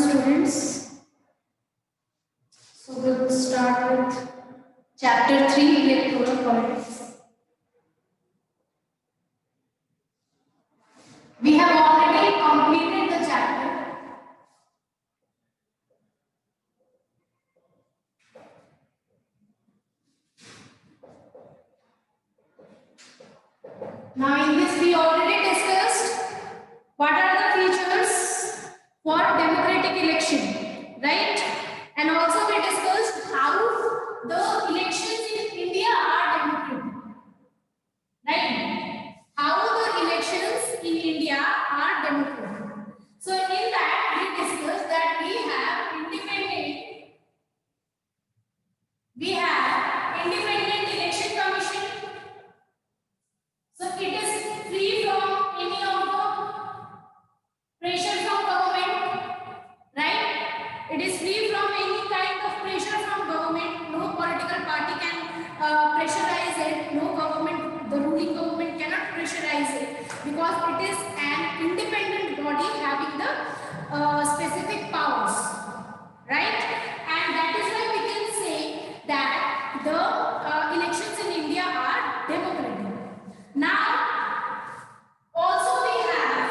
students. So we'll start with chapter 3, Electoral Politics. We have already completed the chapter. Now in this we already discussed what are the features for democratic election, right? And also we discussed how the elections in India are democratic, right? How the elections in India are democratic. So in that we discussed that we have independent election commission. So it is free from any of the pressure from government, right? It is free from any kind of pressure from government. No political party can pressurize it. No government, the ruling government cannot pressurize it because it is an independent body having the specific powers, right? And that is why we can say that the elections in India are democratic. Now, also we have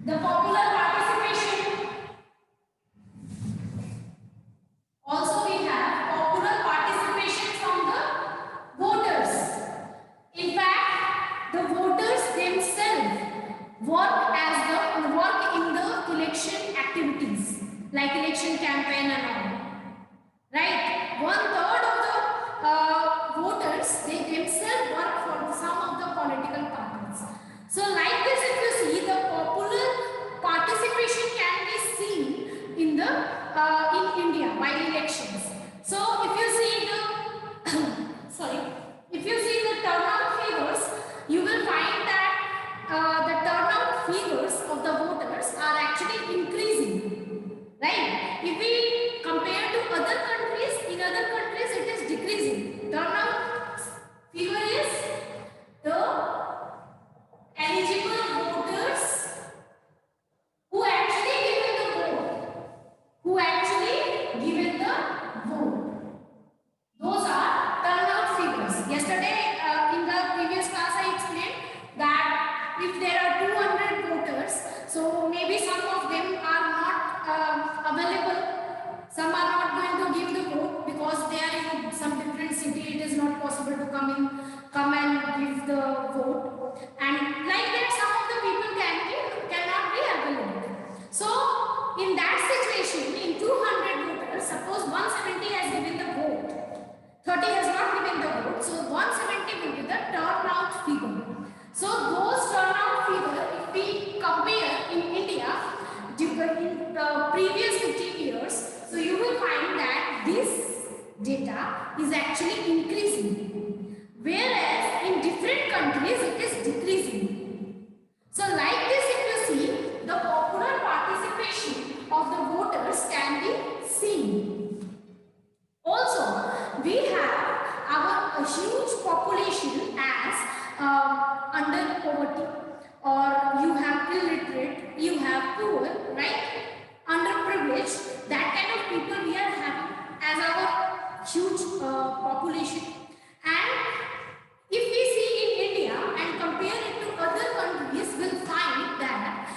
the popular participation. Also we have popular participation from the voters. In fact, the voters themselves work in the election activities like election campaign and all. Right? 1/3 of the voters, they themselves work for some of the political parties. So like this, if you see, the popular participation can be seen in the in India while elections. So if you see the if you see the turnout figures, you will find that the turnout figures of the voters are actually increasing, right? If we compare to other countries, in other countries it is decreasing. Turnout figure is the eligible voters who actually given the vote. Those are turnout figures. Yesterday in the previous class I explained that if there are 200 voters, so maybe some of them are not available. Some are not going to give the vote because they are in some different city. It is not possible to come and give the vote. And like that, some of the people cannot be available. So in that situation, in 200 voters, suppose 170 has given the vote, 30 has not given the vote, so 170 will be the turnout figure. So those turnout figure, if we compare in India in the previous 15 years, so you will find that this data is actually increasing, whereas in different countries it is decreasing. So like this, if you see, the popular participation of the voters can be seen. Also, we have our huge population as under poverty, or you have illiterate, you have poor, right? Underprivileged, that kind of people we are having as our huge population. And if we see in India and compare it to other countries, we'll find that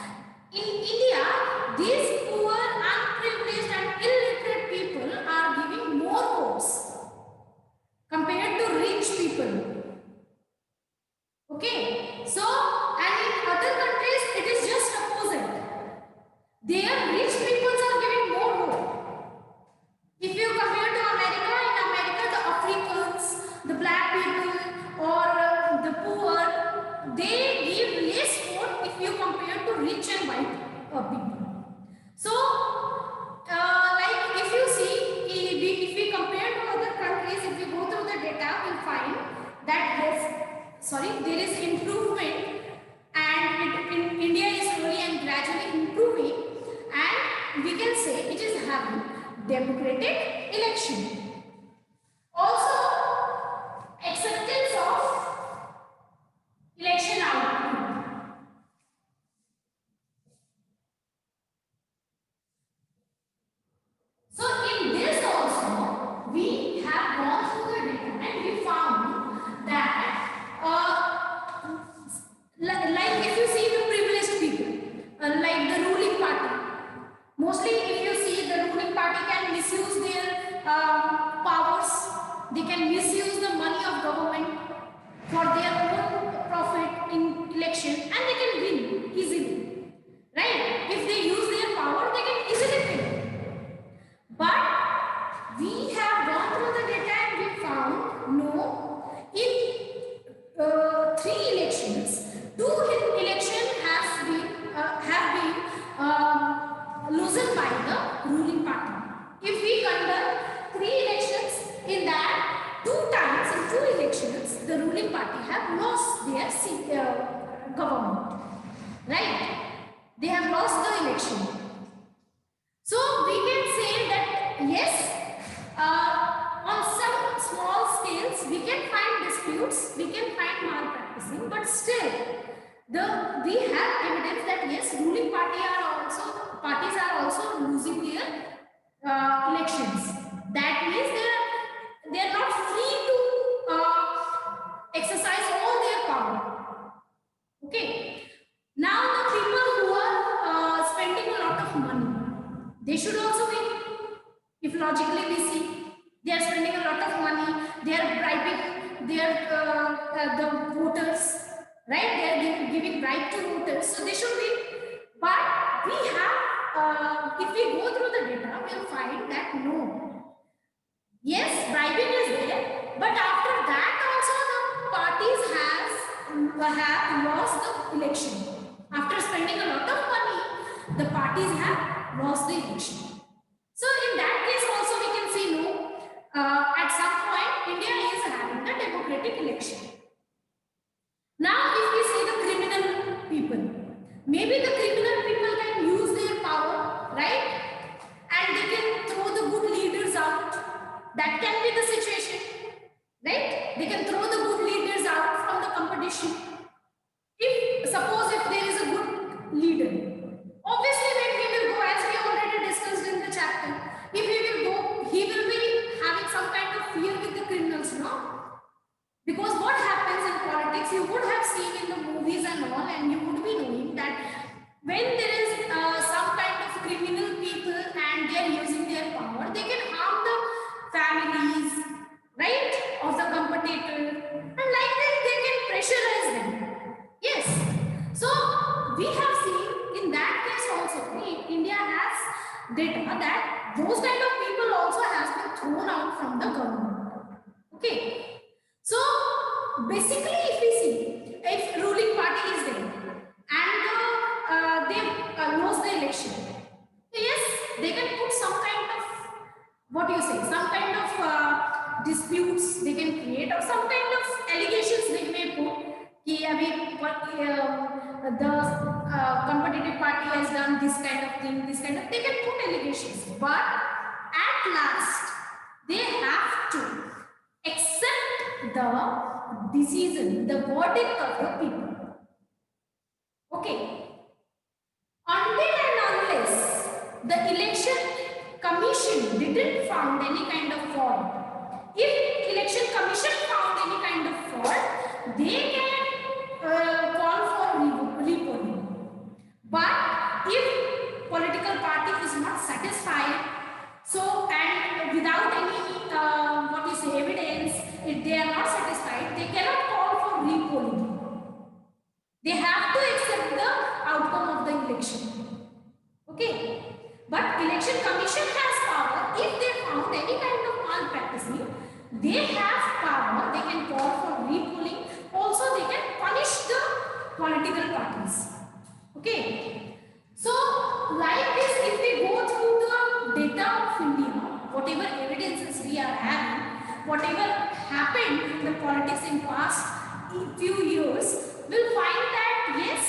in India, these poor, unprivileged and illiterate people are giving more votes compared to rich people. Okay, so and in other countries it is just opposite. There rich people are giving more vote. If you compare to America, in America the Africans, the black people or the poor, they give less vote if you compare to rich and white people. So like if you see, if we compare to other countries, if we go through the data, we'll find that there is improvement, and in India is slowly and gradually improving, and we can say it is having democratic election. Also, acceptance of election outcome. money of government for their own profit in election, and they can win easily, right? If they use their power, they can easily win. But we have gone through the data and we found no, in 3 elections, 2 elections have been loosened by the ruling party. If we conduct 3 elections, in that 2 times in 2 elections, the ruling party have lost their government, right? They have lost the election. So we can say that yes, on some small scales we can find disputes, we can find malpracticing, but still we have evidence that yes, ruling parties are also losing their elections. That means they are not free to exercise all their power. Okay. Now the people who are spending a lot of money, they should also win. If logically we see, they are spending a lot of money, they are bribing the voters, right? They are giving bribe to voters, so they should win. But we have, if we go through the data, we will find that no. Yes, bribing is there, but after that also the parties have lost the election. After spending a lot of money, the parties have lost the election. So in that case also we can see no, at some point India is having the democratic election. Now if we say the criminal people, maybe the criminal people can use their power, right? And they can throw the good leaders out. That can be the situation, right? They can throw the good leaders out from the competition. Suppose if there is a good leader, obviously when he will go, as we already discussed in the chapter, if he will go, he will be having some kind of fear with the criminals, no? Because what happens in politics, you would have seen in the movies and all, and you would be knowing that when there is some kind of criminal people and they are using their power, they can harm the families, right, of the competitor, and like that they can pressurize them. Yes. So we have seen in that case also, India has data that those kind of people also has been thrown out from the government. Okay. So basically if we see, if ruling party is there and they lose the election, yes, they can put some kind of, what do you say, some kind of disputes they can create, or some kind of allegations they may put. The competitive party has done this kind of thing, they can put allegations, but at last they have to accept the decision, the verdict of the people. Okay. Until and unless the election commission didn't found any kind of fraud, if election commission found any kind of fraud, they can call for repolling. But if political party is not satisfied, so and without any evidence, if they are not satisfied, they cannot call for repolling. They have to accept the outcome of the election. Okay. But election commission has power. If they found any kind of malpracticing, they have power. They can call for repolling. Also, they can punish the political parties. Okay. So, like this, if we go through the data of India, whatever evidences we are having, whatever happened in the politics in past few years, we'll find that yes,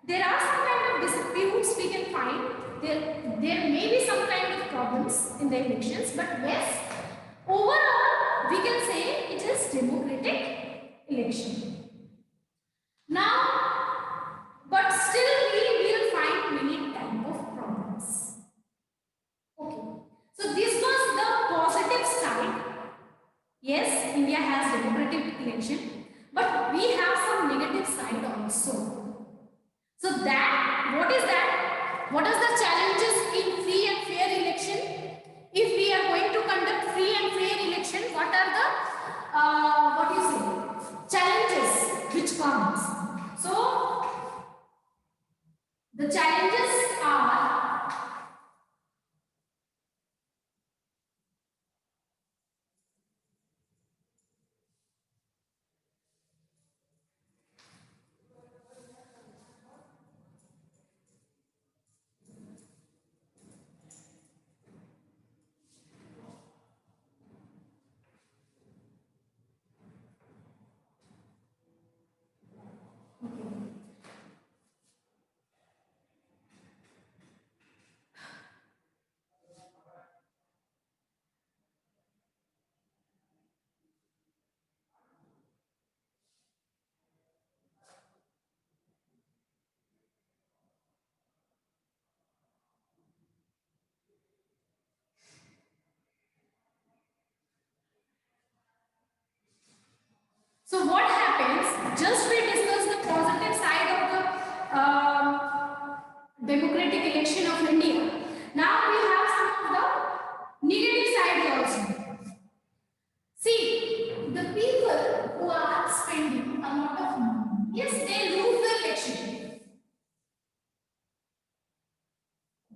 there are some kind of disputes we can find. There may be some kind of problems in the elections, but yes, overall we can say it is democratic election. Now, but still we will find many type of problems. Okay, so this was the positive side. Yes, India has democratic election, but we have some negative side also. So that, what is that? What are the challenges in free and fair election? If we are going to conduct free and fair election, what are the So what happens? Just we discuss the positive side of the democratic election of India. Now we have some of the negative side also. See, the people who are spending a lot of money, yes, they lose the election.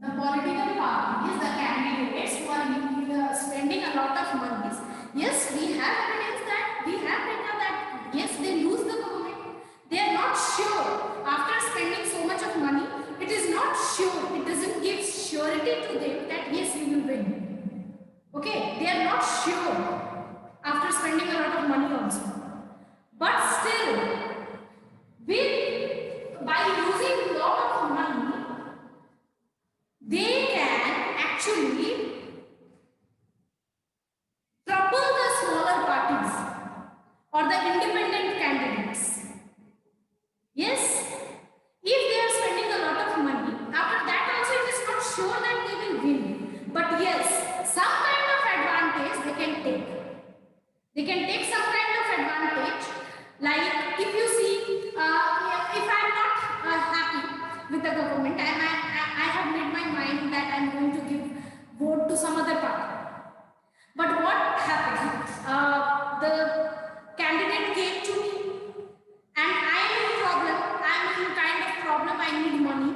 The political parties, the candidates who are spending a lot of money, yes, we have evidence that we have data that yes, they lose the government. They are not sure after spending so much of money. It is not sure. It doesn't give surety to them that yes, we will win. Okay, they are not sure after spending a lot of money also. But still, by using a lot of money, they can actually trouble the smaller parties or the independent candidates. Yes, if they are spending a lot of money, after that also it is not sure that they will win. But yes, some kind of advantage they can take. They can take some kind of advantage. Like if you see, if I am not happy with the government, I have made my mind that I am going to give vote to some other party. But what happened? The candidate came to me and I am in problem. I am in kind of problem. I need money,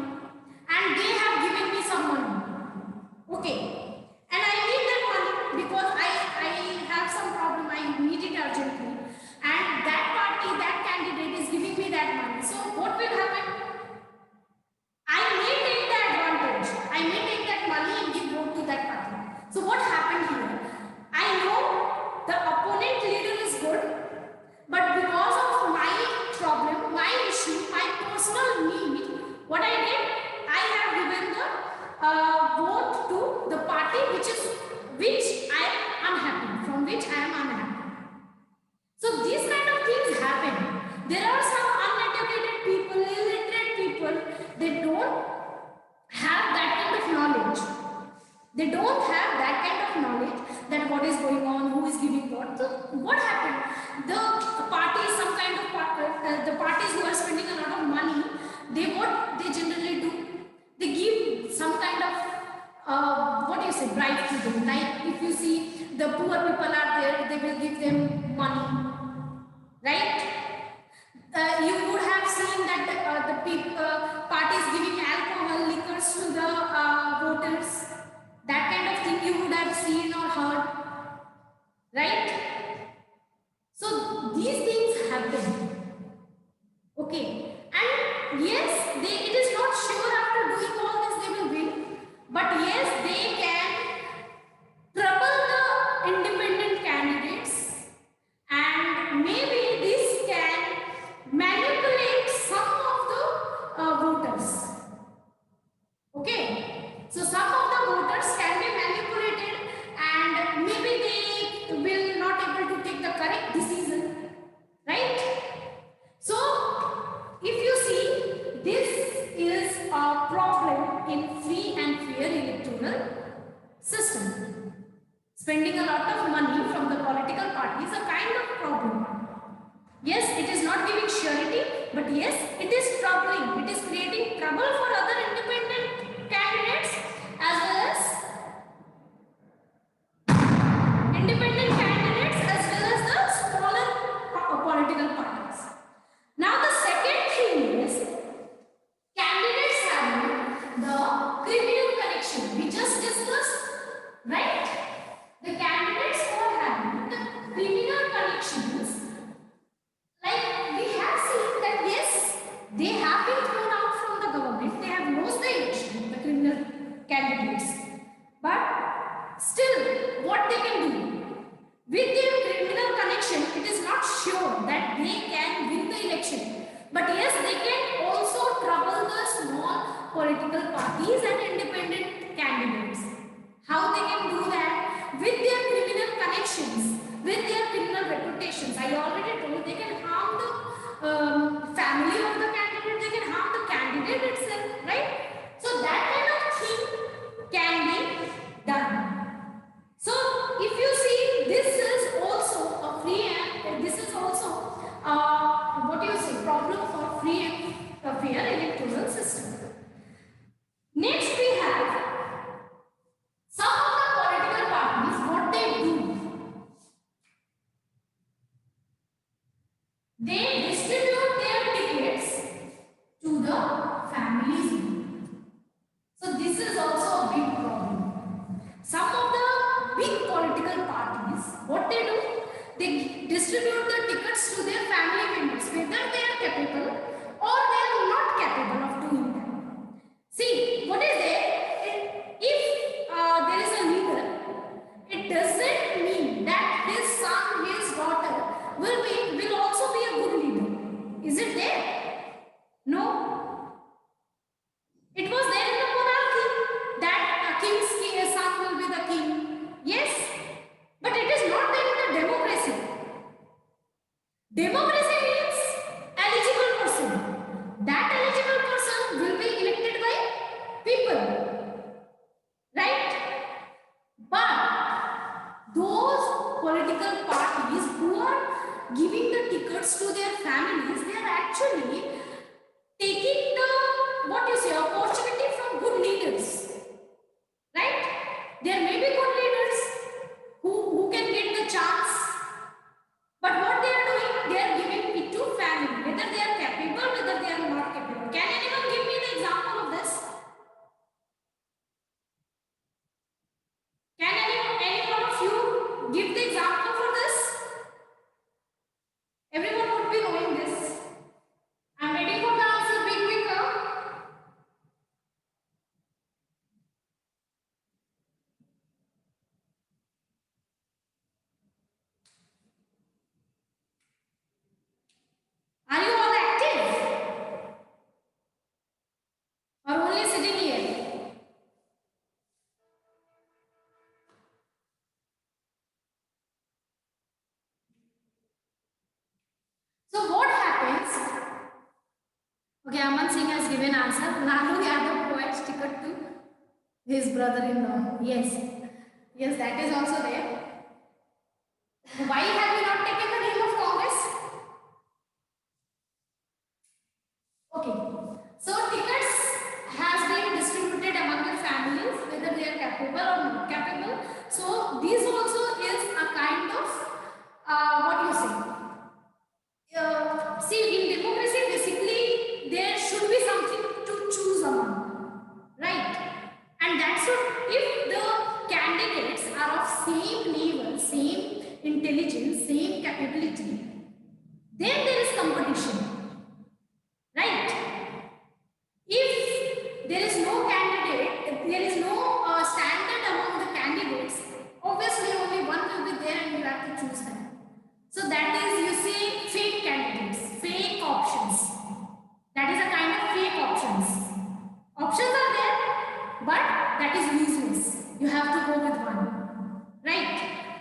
and they have given me some money. Okay, and I need that money because I have some problem. I need it urgently, and that party, that candidate is giving me that money. So what will happen? I may take the advantage. I may take that money and give vote to that party. So what happened here? I know the opponent leader is good, but because of my problem, my issue, my personal need, what I did, I have given the vote to the party which I am unhappy, from which I am unhappy. So these kind of things happen. There are some uneducated people, illiterate people, they don't have that kind of knowledge. They don't have that kind of knowledge that what is going on, who is giving what. So what happened? The parties, some kind of the parties who are spending a lot of money, what they generally do, they give some kind of bribe to them. Like if you see the poor people are there, they will give them money, right? You would have seen that the parties giving alcohol, liquors to the voters. That kind of thing you would have seen or heard, right? So these things happen. Okay, and yes, it is not sure after doing all this they will win, but yes, they can trouble the independent candidates, and maybe this can manipulate some of the voters. Okay, so some of the voters can be manipulated, and maybe they will not able to take the correct decision, right? So if you see, this is a problem in free and fair electoral system. Spending a lot of money from the political party is a kind of problem. Yes, it is not giving surety, but yes, it is troubling. It is creating trouble for other independent candidates as well as independent candidates as well as the smaller political parties. Now the second thing is candidates having the criminal connection. We just discussed, right? The candidates who are having the criminal connections, like we have seen that yes, they have been thrown out from the government, they have lost the election, the criminal candidates, but still what they can do with their criminal connection, it is not sure that they can win the election, but yes, they can also trouble the small political parties and independent candidates. How they can do that? With their criminal connections, with their criminal reputations. I already told, they can harm the family of the candidate, they can harm the candidate itself, right? So that kind of thing can be done. So if you see, this is also a free and this is also what do you say, problem for free and fair electoral system. Next we have some of the political parties, what they do. They distribute their tickets to the families. So this is also a big problem. Some of the big political parties, what they do, they distribute the tickets to their family members, whether they are capable or they are not capable of doing that. See, what is there? If there is a leader, it doesn't mean that his son, his daughter will also be a good leader. Is it there? No. It was there in the monarchy that a king's son will be the king. Yes, but it is not there in the democracy. Democracy means eligible person. That eligible person will be elected by people, right? But those political parties who are giving the tickets to their families, they are actually taking the, what you say, opportunity from good leaders, right? There may be good leaders who can get the chance, but what they are doing, they are giving it to family, whether they are capable, whether they are not capable. Can anyone give me the example of this? Can any one of you give the example for this? Everyone would be knowing this. I'm waiting for the answer. Be quicker. Are you all active? Or only sitting here? So what happens? Okay, Aman Singh has given answer. Lalu Yadav provides ticket to his brother-in-law. Yes. Yes, that is also there. Why have you not taken the name of Congress? Okay. So tickets has been distributed among the families, whether they are capable or not capable. So this also is a kind of what you say. See, in democracy, basically there should be something to choose among, right? And that's what, if the candidates are of same level, same intelligence, same capability, then there is competition, right? If there is no candidate, if there is no standard among the candidates, obviously only one will be there and you have to choose them. So that is, you say, fake candidates, fake options. That is a kind of fake options. Options are there, but that is useless. You have to go with one, right?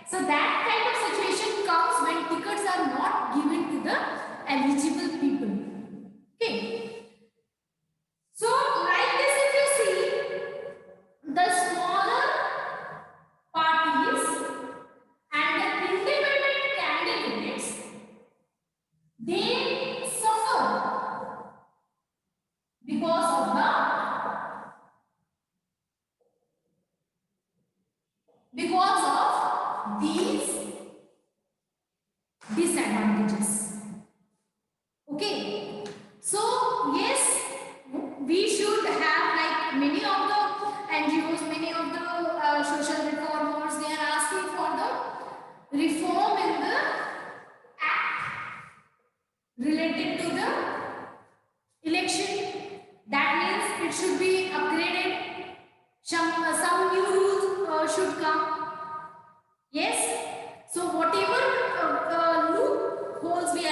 So that kind of situation comes when tickets are not given to the eligible people. Okay. So like this, if you see, the smaller parties and the independent candidates, they suffer because of these disadvantages. Okay. So yes, we should have, like many of the NGOs, many of the social reformers, they are asking for the reform in the act related to the election. That means it should be upgraded. Some new rules should come. Yes. So whatever loopholes we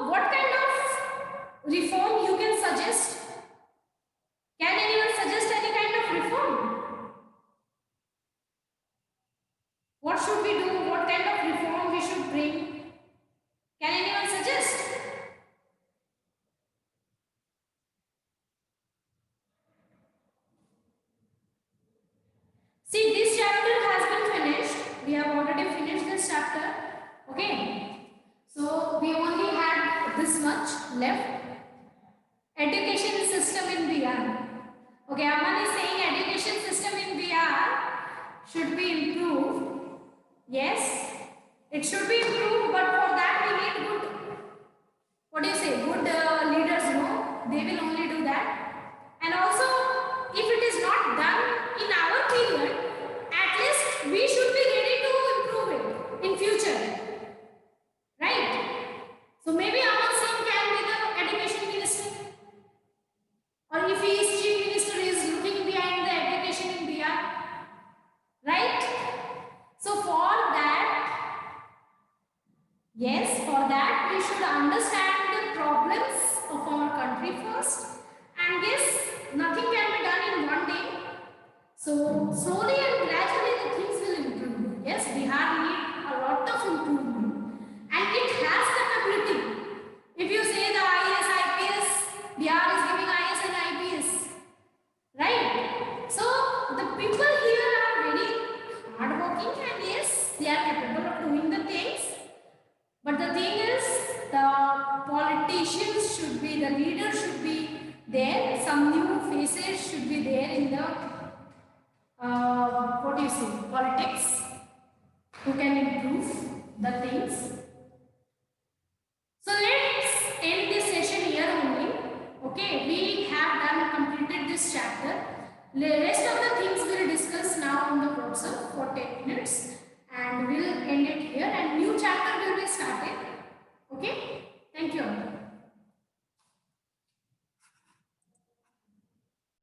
what kind of reform you can suggest? Can anyone suggest any kind of reform? What should we do? What kind of reform we should bring? Can anyone suggest? See, this chapter has been finished. We have already finished this chapter. Okay. So, we only had this much left. Education system in Bihar. Okay, Aman is saying education system in Bihar should be improved. Yes, it should be improved, but for that we need good, what do you say, good leaders, no? They will only do that. And also, if it is not done in our period, at least we should be ready to improve it in future. Right? So maybe Aman Singh can be the education minister. Or if he is chief minister, he is looking behind the education in Bihar. Right? So for that, yes, for that we should understand the problems of our country first. And yes, nothing can be done in one day. So slowly and gradually the things will improve. Yes, Bihar needs a lot of improvement. And it has capability. If you say the IAS, IPS, Bihar is giving IAS and IPS. Right? So the people here are very hardworking and yes, they are capable of doing the things. But the thing is, the politicians should be, the leaders should be there. Some new faces should be there in the, what do you say, politics, who can improve the things. So let's end this session here only. Okay, we have completed this chapter. The rest of the things we'll discuss now on the WhatsApp for 10 minutes and we'll end it here and new chapter will be started. Okay, thank you.